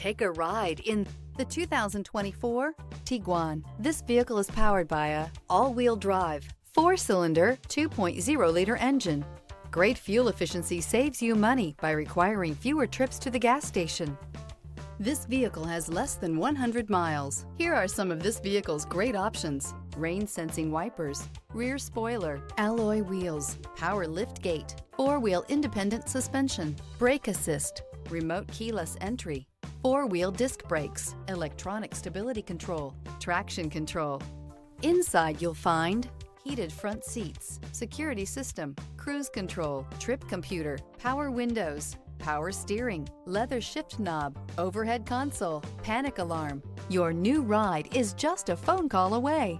Take a ride in the 2024 Tiguan. This vehicle is powered by a all-wheel drive, 4-cylinder, 2.0-liter engine. Great fuel efficiency saves you money by requiring fewer trips to the gas station. This vehicle has less than 100 miles. Here are some of this vehicle's great options: rain-sensing wipers, rear spoiler, alloy wheels, power lift gate, 4-wheel independent suspension, brake assist, remote keyless entry, 4-wheel disc brakes, electronic stability control, traction control. Inside you'll find heated front seats, security system, cruise control, trip computer, power windows, power steering, leather shift knob, overhead console, panic alarm. Your new ride is just a phone call away.